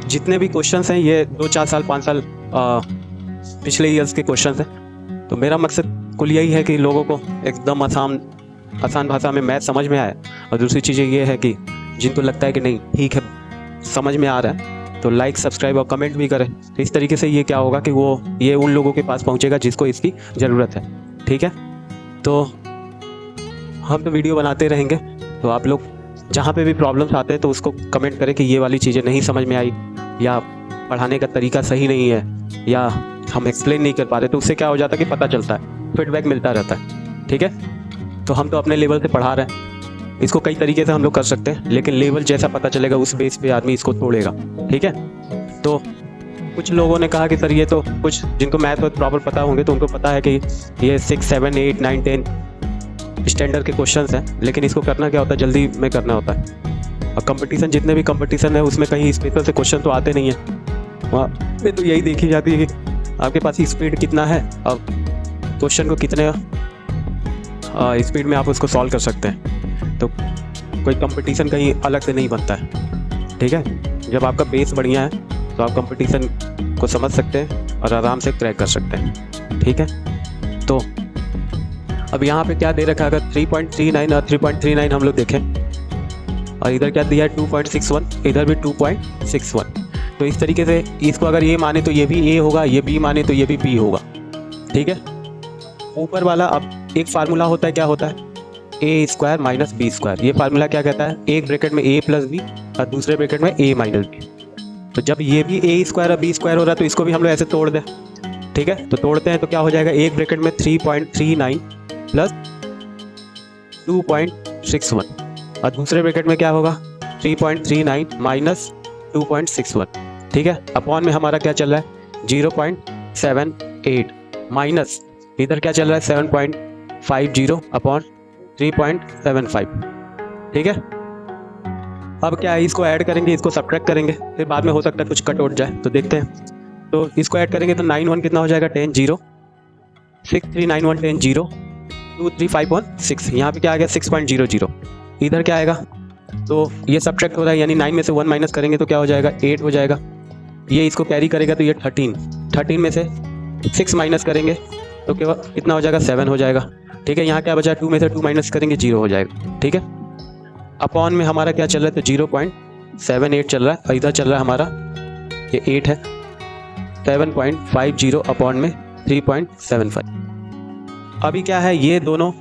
जितने भी क्वेश्चंस हैं ये 2-4 साल 5 साल पिछले ईयर्स के क्वेश्चंस हैं। तो मेरा मकसद कुल यही है कि लोगों को एकदम आसान भाषा में मैथ समझ में आए। और दूसरी चीज़ ये है कि जिनको लगता है कि नहीं ठीक है समझ में आ रहा है तो लाइक सब्सक्राइब और कमेंट भी करें। तो इस तरीके से ये क्या होगा कि ये उन लोगों के पास पहुंचेगा जिसको इसकी ज़रूरत है। ठीक है, तो हम तो वीडियो बनाते रहेंगे। तो आप लोग जहाँ पे भी प्रॉब्लम्स आते हैं तो उसको कमेंट करें कि ये वाली चीज़ें नहीं समझ में आई या पढ़ाने का तरीका सही नहीं है या हम एक्सप्लेन नहीं कर पा रहे। तो उससे क्या हो जाता है कि पता चलता है, फीडबैक मिलता रहता है। ठीक है, तो हम तो अपने लेवल से पढ़ा रहे हैं। इसको कई तरीके से हम लोग कर सकते हैं, लेकिन लेवल जैसा पता चलेगा उस बेस पे आदमी इसको तोड़ेगा। ठीक है, तो कुछ लोगों ने कहा कि सर ये तो कुछ जिनको मैथ और प्रॉपर पता होंगे तो उनको पता है कि ये 6, 7, 8, 9, 10 स्टैंडर्ड के क्वेश्चंस हैं, लेकिन इसको करना क्या होता है, जल्दी में करना होता है। और कंपटीशन जितने भी कंपटीशन है उसमें कहीं स्पेशल से क्वेश्चन तो आते नहीं हैं। वहाँ पे तो यही देखी जाती है कि आपके पास स्पीड कितना है और क्वेश्चन को कितने स्पीड में आप उसको सॉल्व कर सकते हैं। तो कोई कंपटीशन कहीं अलग से नहीं बनता है। ठीक है, जब आपका बेस बढ़िया है तो आप कंपटीशन को समझ सकते हैं और आराम से क्रैक कर सकते हैं। ठीक है, तो अब यहाँ पे क्या दे रखा है, अगर 3.39 और 3.39 हम लोग देखें और इधर क्या दिया है 2.61, इधर भी 2.61। तो इस तरीके से इसको अगर ये माने तो ये भी ए होगा, ये बी माने तो ये भी बी होगा। ठीक है, ऊपर वाला अब एक फार्मूला होता है, क्या होता है ए स्क्वायर माइनस बी स्क्वायर। ये फार्मूला क्या कहता है, एक ब्रैकेट में ए प्लस बी और दूसरे ब्रैकेट में ए माइनस बी। तो जब ये भी ए स्क्वायर और बी स्क्वायर हो रहा है तो इसको भी हम लोग ऐसे तोड़ दें। ठीक है, तो तोड़ते हैं तो क्या हो जाएगा, एक ब्रैकेट में 3.39 प्लस 2.61 और दूसरे ब्रैकेट में क्या होगा 3.39 माइनस 2.61। ठीक है, अपॉन में हमारा क्या चल रहा है 0.78 माइनस इधर क्या चल रहा है 7.50 अपॉन 3.75। ठीक है, अब क्या है इसको ऐड करेंगे, इसको सब्ट्रैक्ट करेंगे, फिर बाद में हो सकता है कुछ कट उठ जाए तो देखते हैं। तो इसको ऐड करेंगे तो 91 कितना हो जाएगा 10 0 6391 10 0 23516। यहाँ पे क्या आ गया 6.00। इधर क्या आएगा, तो ये सब्ट्रैक्ट हो रहा है यानी 9 में से 1 माइनस करेंगे तो क्या हो जाएगा 8 हो जाएगा। ये इसको कैरी करेगा तो ये 13 में से 6 माइनस करेंगे तो क्या कितना हो जाएगा 7 हो जाएगा। ठीक है, यहाँ क्या बचा 2 में से 2 माइनस करेंगे 0 हो जाएगा। ठीक है, अपॉन में हमारा क्या चल रहा है तो 0.78 चल रहा है और इधर चल रहा है हमारा ये 8 है 7.50 अपॉन में 3.75। अभी क्या है ये दोनों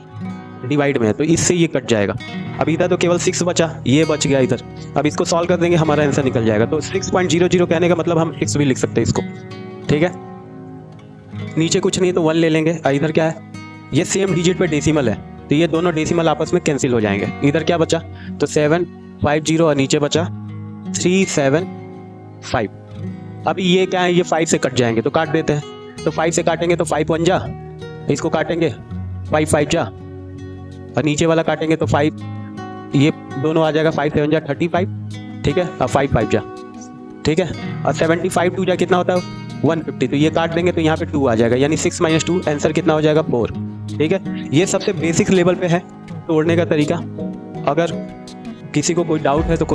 डिवाइड में है तो इससे ये कट जाएगा। अब इधर तो केवल 6 बचा, ये बच गया इधर। अब इसको सॉल्व कर देंगे हमारा आंसर निकल जाएगा। तो 6.00 कहने का मतलब हम 6 भी लिख सकते हैं इसको। ठीक है, नीचे कुछ नहीं तो 1 ले लेंगे। इधर क्या है ये सेम डिजिट पे डेसिमल है तो ये दोनों डेसिमल आपस में कैंसिल हो जाएंगे। इधर क्या बचा तो 750 और नीचे बचा 375। अभी ये क्या है ये 5 से कट जाएंगे तो काट देते हैं। तो 5 से काटेंगे तो 5 1 जा, इसको काटेंगे 5 5 जा और नीचे वाला काटेंगे तो 5, ये दोनों आ जाएगा 5 7 जा 35। ठीक है, और 5 5 जा। ठीक है, और 75 2 जा कितना होता है 150। तो ये काट देंगे तो यहाँ पे 2 आ जाएगा यानी 6 - 2 आंसर कितना हो जाएगा 4। ठीक है, ये सबसे बेसिक लेवल पे है तोड़ने का तरीका। अगर किसी को कोई डाउट है तो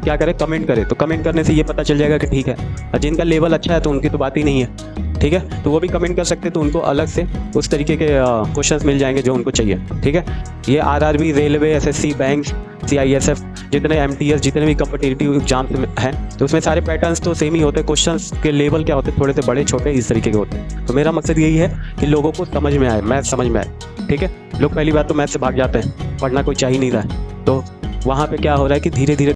क्या करे कमेंट करे, तो कमेंट करने से ये पता चल जाएगा कि ठीक है। और जिनका लेवल अच्छा है तो उनकी तो बात ही नहीं है। ठीक है, तो वो भी कमेंट कर सकते हैं तो उनको अलग से उस तरीके के क्वेश्चंस मिल जाएंगे जो उनको चाहिए। ठीक है, ये RRB, railway, SSC, bank, CISF, जितने एमटीएस, जितने भी कॉम्पिटिटिव एग्जाम हैं तो उसमें सारे पैटर्न्स तो सेम ही होते हैं। क्वेश्चंस के लेवल क्या होते हैं थोड़े से बड़े छोटे इस तरीके के होते हैं। तो मेरा मकसद यही है कि लोगों को समझ में आए, मैथ समझ में आए। ठीक है, लोग पहली बात तो मैथ से भाग जाते हैं, पढ़ना कोई चाह ही नहीं रहा है। तो वहाँ पे क्या हो रहा है कि धीरे धीरे